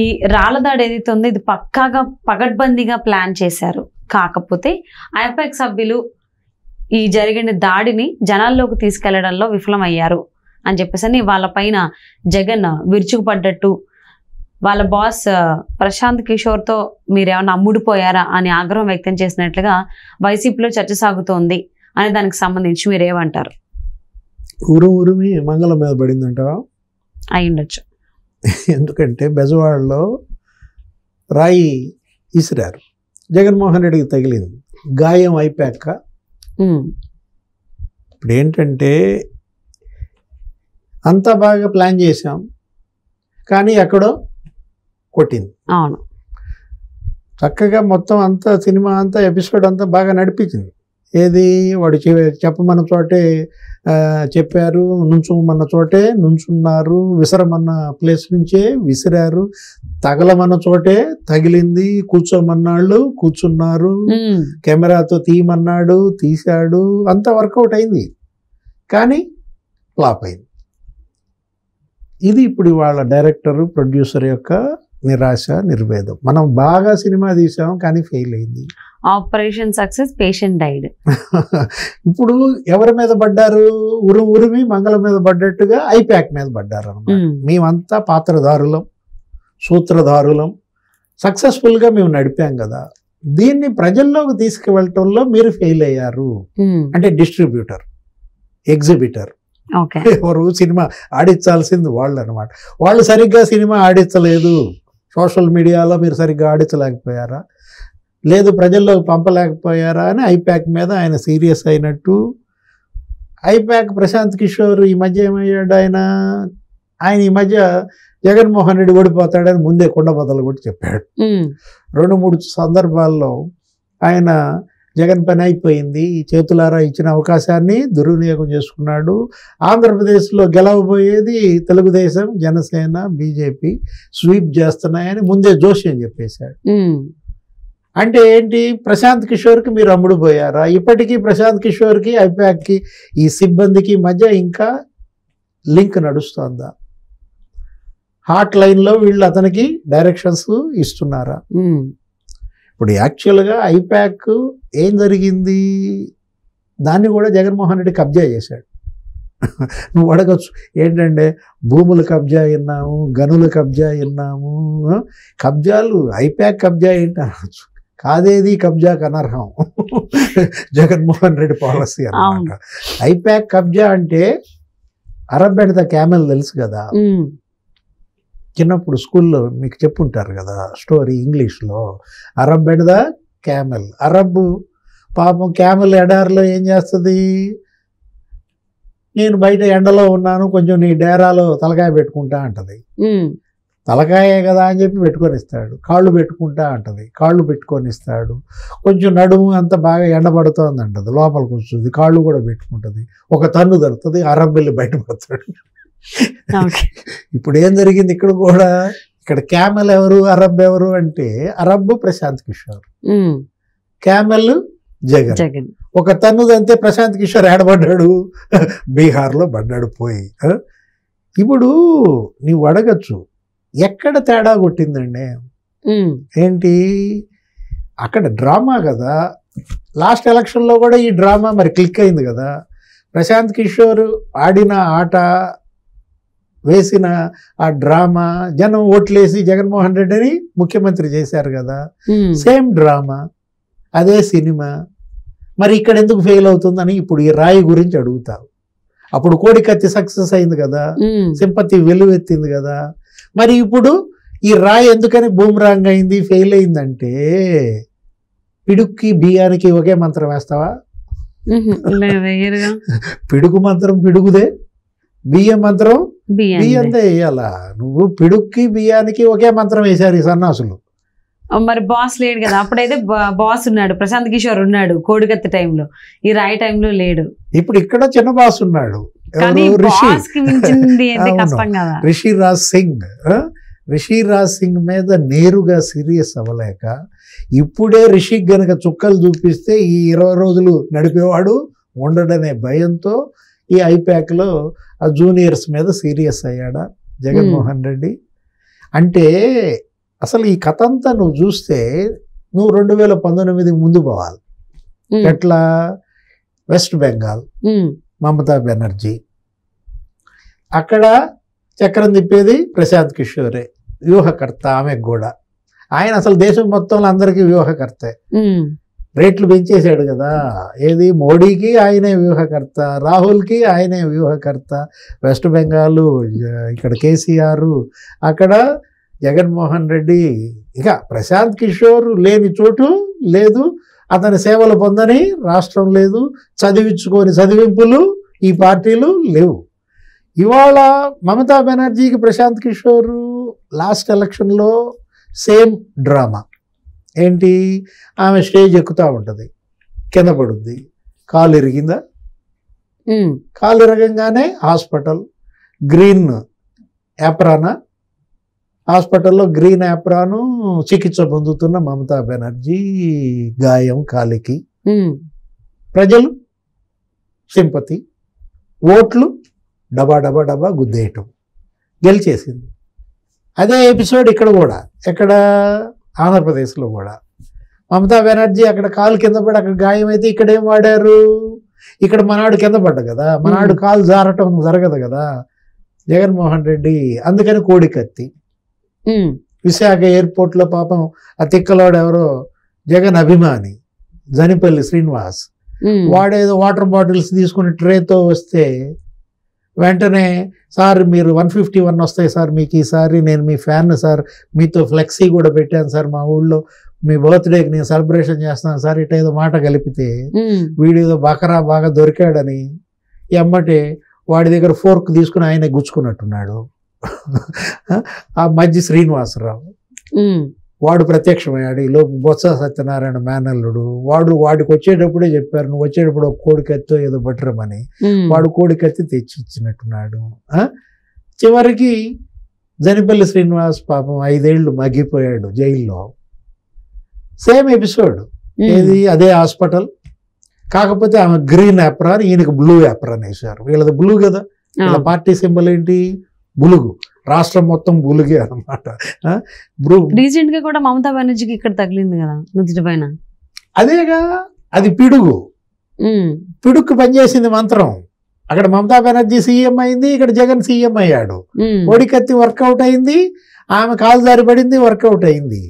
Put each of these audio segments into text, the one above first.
ఈ రాళ్ళదాడి ఏదైతే ఉందో ఇది పక్కాగా పగడ్బందీగా ప్లాన్ చేశారు. కాకపోతే ఐపాక్ సభ్యులు ఈ జరిగిన దాడిని జనాల్లోకి తీసుకెళ్లడంలో విఫలమయ్యారు అని చెప్పేసి వాళ్ళపైన జగన్ విరుచుకుపడ్డట్టు, వాళ్ళ బాస్ ప్రశాంత్ కిషోర్తో మీరేమన్నా అమ్ముడిపోయారా అని ఆగ్రహం వ్యక్తం చేసినట్లుగా వైసీపీలో చర్చ సాగుతోంది అనే దానికి సంబంధించి మీరేమంటారు? ఉరుమి మంగళం మీద పడిందంటావా? అయి ఉండొచ్చు. ఎందుకంటే బెజవాడలో రాయి ఇసిరారు, జగన్మోహన్ రెడ్డికి తగిలింది, గాయం అయిపోయాక. ఇప్పుడు ఏంటంటే అంతా బాగా ప్లాన్ చేశాం కానీ ఎక్కడో కొట్టింది. అవును, చక్కగా మొత్తం అంతా సినిమా అంతా ఎపిసోడ్ అంతా బాగా నడిపించింది. ఏది వాడు చెప్పమన్న చోటే చెప్పారు, నుంచుమన్న చోటే నుంచున్నారు, విసరమన్న ప్లేస్ నుంచే విసిరారు, తగలమన్న చోటే తగిలింది, కూర్చోమన్నాళ్ళు కూర్చున్నారు, కెమెరాతో తీయమన్నాడు తీశాడు, అంతా వర్కౌట్ అయింది. కానీ ఫ్లాప్ అయింది. ఇది ఇప్పుడు వాళ్ళ డైరెక్టర్ ప్రొడ్యూసర్ యొక్క నిరాశ నిర్వేదం. మనం బాగా సినిమా తీసాం కానీ ఫెయిల్ అయింది. Operation success, patient died. ఇప్పుడు ఎవరి మీద పడ్డారు? ఉరిమి మంగళం మీద పడ్డట్టుగా ఐపాక్ మీద పడ్డారు అన్నమాట. మేమంతా పాత్రధారులం, సూత్రధారులం, సక్సెస్ఫుల్గా మేము నడిపాం కదా, దీన్ని ప్రజల్లోకి తీసుకువెళ్ళటంలో మీరు ఫెయిల్ అయ్యారు. అంటే డిస్ట్రిబ్యూటర్, ఎగ్జిబిటర్, ఎవరు సినిమా ఆడించాల్సింది వాళ్ళు అనమాట. వాళ్ళు సరిగ్గా సినిమా ఆడించలేదు, సోషల్ మీడియాలో మీరు సరిగ్గా ఆడించలేకపోయారా, లేదు ప్రజల్లోకి పంపలేకపోయారా అని ఐపాక్ మీద ఆయన సీరియస్ అయినట్టు. ఐపాక్ ప్రశాంత్ కిషోర్ ఈ మధ్య ఏమయ్యాడు, ఆయన ఈ మధ్య జగన్మోహన్ రెడ్డి ఓడిపోతాడని ముందే కుండబద్దలు కూడా చెప్పాడు. 2-3 సందర్భాల్లో ఆయన జగన్ పని అయిపోయింది, చేతులారా ఇచ్చిన అవకాశాన్ని దుర్వినియోగం చేసుకున్నాడు. ఆంధ్రప్రదేశ్లో గెలవబోయేది తెలుగుదేశం, జనసేన, బీజేపీ స్వీప్ చేస్తున్నాయని ముందే జోష్యం చెప్పేశాడు. అంటే ఏంటి, ప్రశాంత్ కిషోర్కి మీరు అమ్ముడు పోయారా? ఇప్పటికీ ప్రశాంత్ కిషోర్కి ఐపాక్కి ఈ సిబ్బందికి మధ్య ఇంకా లింక్ నడుస్తుందా? హాట్ లైన్లో వీళ్ళు అతనికి డైరెక్షన్స్ ఇస్తున్నారా? ఇప్పుడు యాక్చువల్గా ఐపాక్ ఏం జరిగింది, దాన్ని కూడా జగన్మోహన్ రెడ్డి కబ్జా చేశాడు. నువ్వు అడగచ్చు ఏంటంటే భూములు కబ్జా విన్నాము, గనులు కబ్జా విన్నాము, కబ్జాలు ఐపాక్ కబ్జా ఏంటి అనవచ్చు. కాదేది కబ్జాకు అనర్హం, జగన్మోహన్ రెడ్డి పాలసీ అన్నమాట. ఐపాక్ కబ్జా అంటే అరబ్ అండ్ ద క్యామెల్ తెలుసు కదా, చిన్నప్పుడు స్కూల్లో మీకు చెప్పుంటారు కదా స్టోరీ ఇంగ్లీష్లో. Arab and the camel. Arab పాపం క్యామెల్ ఎడారిలో ఏం చేస్తుంది, నేను బయట ఎండలో ఉన్నాను, కొంచెం నీ డేరాలో తలకాయ పెట్టుకుంటా అంటది. తలకాయే కదా అని చెప్పి పెట్టుకొని ఇస్తాడు. కాళ్ళు పెట్టుకుంటా అంటది, కాళ్ళు పెట్టుకొని ఇస్తాడు. కొంచెం నడుము అంత బాగా ఎండబడుతోంది అంటది, లోపలికి వస్తుంది, కాళ్ళు కూడా పెట్టుకుంటుంది. ఒక తన్ను దొరుకుతుంది, అరబ్ వెళ్ళి బయటపడతాడు. ఇప్పుడు ఏం జరిగింది ఇక్కడ కూడా, ఇక్కడ క్యామెల్ ఎవరు, అరబ్ ఎవరు అంటే అరబ్ ప్రశాంత్ కిషోర్, క్యామెల్ జగన్. ఒక తన్నుదంతే ప్రశాంత్ కిషోర్ ఏడబడ్డాడు, బీహార్లో పడ్డాడు పోయి. ఇప్పుడు నీవు అడగచ్చు ఎక్కడ తేడా కొట్టిందండి ఏంటి, అక్కడ డ్రామా కదా. లాస్ట్ ఎలక్షన్లో కూడా ఈ డ్రామా మరి క్లిక్ అయింది కదా. ప్రశాంత్ కిషోర్ ఆడిన ఆట, వేసిన ఆ డ్రామా, జనం ఓట్లేసి జగన్మోహన్ రెడ్డిని ముఖ్యమంత్రి చేశారు కదా. సేమ్ డ్రామా, అదే సినిమా. మరి ఇక్కడ ఎందుకు ఫెయిల్ అవుతుందని ఇప్పుడు ఈ రాయి గురించి అడుగుతావు. అప్పుడు కోడికత్తి సక్సెస్ అయింది కదా, సింపతి వెలువెత్తింది కదా. మరి ఇప్పుడు ఈ రాయి ఎందుకని బూమరాంగ్ అయింది, ఫెయిల్ అయిందంటే, పిడుక్కి బియ్యానికి ఒకే మంత్రం వేస్తావా? పిడుగు మంత్రం పిడుగుదే, బియ్యం మంత్రం బియ్యందే వేయాలా. నువ్వు పిడుక్కి బియ్యానికి ఒకే మంత్రం వేశారు ఈ సన్నాసులు. మరి బాస్ లేడు కదా, అప్పుడైతే బాస్ ఉన్నాడు, ప్రశాంత్ కిషోర్ ఉన్నాడు కోడికత్తి టైంలో, ఈ రాయి టైంలో లేడు. ఇప్పుడు ఇక్కడ చిన్న బాస్ ఉన్నాడు, రిషిరాజ్ సింగ్ మీద నేరుగా సీరియస్ అవ్వలేక, ఇప్పుడే రిషికి గనక చుక్కలు చూపిస్తే ఈ 20 రోజులు నడిపేవాడు ఉండడనే భయంతో ఈ ఐపాక్లో ఆ జూనియర్స్ మీద సీరియస్ అయ్యాడా జగన్మోహన్ రెడ్డి. అంటే అసలు ఈ కథ అంతా నువ్వు చూస్తే నువ్వు 2019 ముందు పోవాలి. ఎట్లా? వెస్ట్ బెంగాల్, మమతా బెనర్జీ, అక్కడ చక్రం తిప్పేది ప్రశాంత్ కిషోరే, వ్యూహకర్త. ఆమెకు కూడా ఆయన అసలు దేశం మొత్తంలో అందరికీ వ్యూహకర్తే. రేట్లు పెంచేశాడు కదా. ఏది? మోడీకి ఆయనే వ్యూహకర్త, రాహుల్కి ఆయనే వ్యూహకర్త. వెస్ట్ బెంగాల్, ఇక్కడ కేసీఆర్, అక్కడ జగన్మోహన్ రెడ్డి. ఇక ప్రశాంత్ కిషోర్ లేని చోటు లేదు, అతని సేవలు పొందని రాష్ట్రం లేదు, చదివించుకొని చదివింపులు ఈ పార్టీలు లేవు. ఇవాళ మమతా బెనర్జీకి ప్రశాంత్ కిషోర్ లాస్ట్ ఎలక్షన్లో సేమ్ డ్రామా. ఏంటి? ఆమె స్టేజ్ ఎక్కుతూ ఉంటుంది, కింద పడుద్ది, కాలు ఇరిగిందా, కాలు ఇరగంగానే హాస్పిటల్, గ్రీన్ యాప్రానా, హాస్పిటల్లో గ్రీన్ యాప్రాను చికిత్స పొందుతున్న మమతా బెనర్జీ గాయం కాలికి. ప్రజలు సింపతి, ఓట్లు డబా డబా డబా గుద్దేయటం, గెలిచేసింది. అదే ఎపిసోడ్ ఇక్కడ కూడా, ఎక్కడ? ఆంధ్రప్రదేశ్లో కూడా మమతా బెనర్జీ అక్కడ కాలు కింద పడి అక్కడ గాయం అయితే ఇక్కడ ఏం వాడారు? ఇక్కడ మనాడు కింద పడ్డ కదా, మనాడు కాలు జారటం జరగదు కదా. జగన్మోహన్ రెడ్డి అందుకని కోడికత్తి. విశాఖ ఎయిర్పోర్ట్లో పాపం ఆ తిక్కలోడు ఎవరో జగన్ అభిమాని జనిపల్లి శ్రీనివాస్, వాడేదో వాటర్ బాటిల్స్ తీసుకుని ట్రేతో వస్తే వెంటనే, సార్ మీరు 151 వస్తాయి సార్ మీకు ఈసారి, నేను మీ ఫ్యాన్ సార్, మీతో ఫ్లెక్సీ కూడా పెట్టాను సార్ మా ఊళ్ళో, మీ బర్త్డేకి నేను సెలబ్రేషన్ చేస్తాను సార్, ఇట ఏదో మాట కలిపితే వీడేదో బకరా బాగా దొరికాడని ఎమ్మటే వాడి దగ్గర ఫోర్క్ తీసుకుని ఆయనే గుచ్చుకున్నట్టున్నాడు. ఆ మధ్య శ్రీనివాసరావు వాడు ప్రత్యక్షమయ్యాడు. ఈ లోపు బొత్స సత్యనారాయణ మేనల్లుడు, వాడికి వచ్చేటప్పుడే చెప్పారు, నువ్వు వచ్చేటప్పుడు ఒక కోడికత్తో ఏదో పట్టరమని. వాడు కోడికత్తి తెచ్చి ఇచ్చినట్టున్నాడు. చివరికి జనిపల్లి శ్రీనివాస్ పాపం 5 ఏళ్ళు మగ్గిపోయాడు జైల్లో. Same episode. ఏది? అదే హాస్పిటల్, కాకపోతే ఆమె గ్రీన్ యాప్రాన్, ఈయనకి బ్లూ యాప్రాన్ వేశారు. వీళ్ళది బ్లూ కదా, వీళ్ళ పార్టీ సింబల్ ఏంటి? బులుగు. రాష్ట్రం మొత్తం బులుగే అనమాట. రీసెంట్ గా కూడా మమతా బెనర్జీకి ఇక్కడ తగిలింది కదా నుదుటి పైన. అదేగా, అది పిడుగు. పిడుక్కు పనిచేసింది మంత్రం. అక్కడ మమతా బెనర్జీ సీఎం అయింది, ఇక్కడ జగన్ సీఎం అయ్యాడు. కోడికత్తి వర్కౌట్ అయింది, ఆమె కాలు జారి పడింది, వర్కౌట్ అయింది.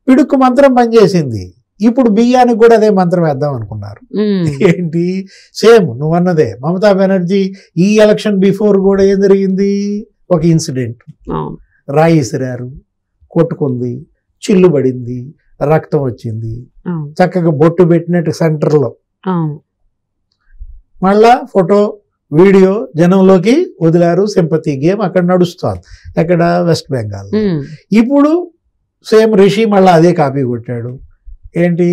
పిడుక్కు మంత్రం పనిచేసింది. ఇప్పుడు బియ్యానికి కూడా అదే మంత్రం వేద్దాం అనుకున్నారు. ఏంటి? సేమ్ నువ్వు అన్నదే. మమతా బెనర్జీ ఈ ఎలక్షన్ బిఫోర్ కూడా ఏం జరిగింది? ఒక ఇన్సిడెంట్. రాయి ఇసిరారు, కొట్టుకుంది, చిల్లు పడింది, రక్తం వచ్చింది, చక్కగా బొట్టు పెట్టినట్టు సెంటర్లో. మళ్ళా ఫోటో వీడియో జనంలోకి వదిలారు. సింపతి గేమ్ అక్కడ నడుస్తుంది. ఎక్కడ? వెస్ట్ బెంగాల్. ఇప్పుడు సేమ్ రిషి మళ్ళీ అదే కాపీ కొట్టాడు. ఏంటి?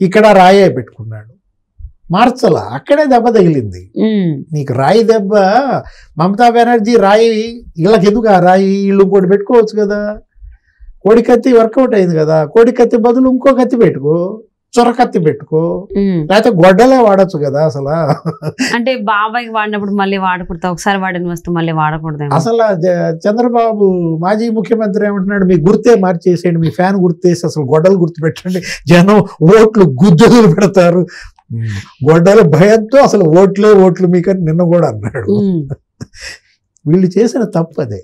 ఇక్కడ రాయే పెట్టుకున్నాడు, మార్చలా, అక్కడే దెబ్బ తగిలింది. నీకు రాయి దెబ్బ. మమతా బెనర్జీ రాయి, వీళ్ళకి ఎందుకు ఆ రాయి? వీళ్ళు ఇంకోటి పెట్టుకోవచ్చు కదా. కోడికత్తి వర్కౌట్ అయింది కదా, కోడికత్తి బదులు ఇంకో కత్తి పెట్టుకో, చొరకత్తి పెట్టుకో, లేకపోతే గొడ్డలే వాడచ్చు కదా. అసలు అంటే బాబాయ్ వాడినప్పుడు మళ్ళీ వాడకూడదు, ఒకసారి వాడిన వస్తువు మళ్ళీ వాడకూడదు. అసలు చంద్రబాబు మాజీ ముఖ్యమంత్రి ఏమంటున్నాడు? మీ గుర్తే మార్చేసేయండి, మీ ఫ్యాన్ గుర్తేసి అసలు గొడ్డలు గుర్తు పెట్టండి, జనం ఓట్లు గుద్దలు పెడతారు. గొడ్డల భయంతో అసలు ఓట్లు మీకని నిన్న కూడా అన్నాడు. వీళ్ళు చేసిన తప్పు అదే.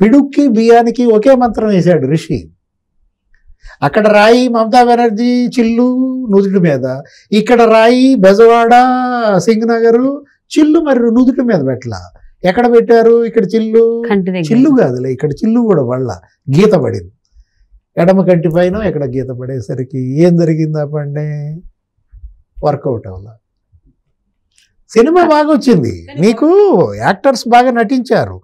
పిడుక్కి బియ్యానికి ఒకే మంత్రం వేశాడు రిషి. అక్కడ రాయి మమతా బెనర్జీ చిల్లు నుదుటి మీద, ఇక్కడ రాయి బెజవాడ సింగనగర్ చిల్లు మరి నుదుటి మీద పెట్టలా. ఎక్కడ పెట్టారు? ఇక్కడ చిల్లు. చిల్లు కాదులే, ఇక్కడ చిల్లు కూడా పడల, గీత పడింది ఎడమ కంటి పైన. ఎక్కడ గీత పడేసరికి ఏం జరిగింది? ఆ పండే వర్కౌట్ అవ్వాల. సినిమా బాగా వచ్చింది, నీకు యాక్టర్స్ బాగా నటించారు,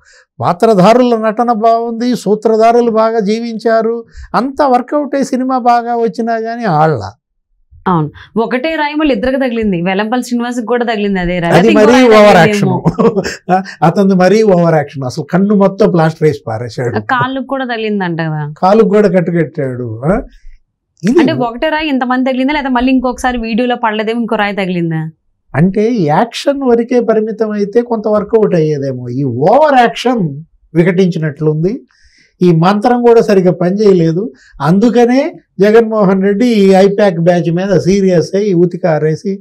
పాత్రధారుల నటన బాగుంది, సూత్రధారులు బాగా జీవించారు, అంతా వర్కౌట్ అయ్యి సినిమా బాగా వచ్చినా కానీ ఆళ్ళ. అవును, ఒకటే రాయి మళ్ళీ ఇద్దరికి తగిలింది. వెల్లంపల్లి శ్రీనివాస్ కూడా తగిలింది అదే రాయి. అది మరీ ఓవర్ యాక్షన్. అతను మరీ ఓవర్ యాక్షన్. అసలు కన్ను మొత్తం ప్లాస్టర్ వేసి పారేశాడు. కాళ్ళకు కూడా తగిలింది అంట కదా, కాళ్ళకు కూడా కట్టుకట్టాడు. అంటే ఒకటే రాయి ఇంతమంది తగిలిందా, లేదా మళ్ళీ ఇంకొకసారి వీడియోలో పడలేదేమో ఇంకో రాయి తగిలిందా? అంటే యాక్షన్ వరకే పరిమితం అయితే కొంత వర్కౌట్ అయ్యేదేమో. ఈ ఓవర్ యాక్షన్ వికటించినట్లుంది. ఈ మంత్రం కూడా సరిగ్గా పనిచేయలేదు. అందుకనే జగన్మోహన్ రెడ్డి ఈ ఐప్యాక్ బ్యాచ్ మీద సీరియస్ అయ్యి ఉతికి ఆరేసి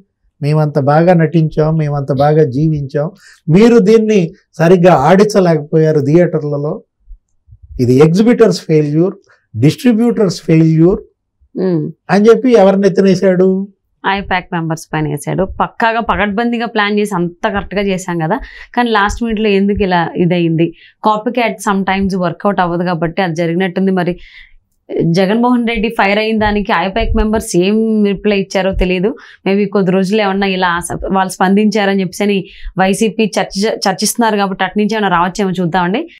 మేమంత బాగా నటించాం, మేమంత బాగా జీవించాం, మీరు దీన్ని సరిగ్గా ఆడించలేకపోయారు థియేటర్లలో, ఇది ఎగ్జిబిటర్స్ ఫెయిల్యూర్, డిస్ట్రిబ్యూటర్స్ ఫెయిల్యూర్ అని చెప్పి ఎవరిని ఎత్తినేశాడు? ఐపాక్ మెంబర్స్ పైన వేసాడు. పక్కాగా పగడ్బందీగా ప్లాన్ చేసి అంత కరెక్ట్గా చేశాం కదా, కానీ లాస్ట్ మినిట్లో ఎందుకు ఇలా ఇదయింది? Copycat sometimes work out అవ్వదు కాబట్టి అది జరిగినట్టుంది. మరి జగన్మోహన్ రెడ్డి ఫైర్ అయిన దానికి ఐపాక్ మెంబర్స్ ఏం రిప్లై ఇచ్చారో తెలియదు. మేబీ కొద్ది రోజులు ఏమన్నా ఇలా వాళ్ళు స్పందించారని చెప్పేసి వైసీపీ చర్చిస్తున్నారు కాబట్టి అటు నుంచి ఏమైనా రావచ్చేమో చూద్దామండి.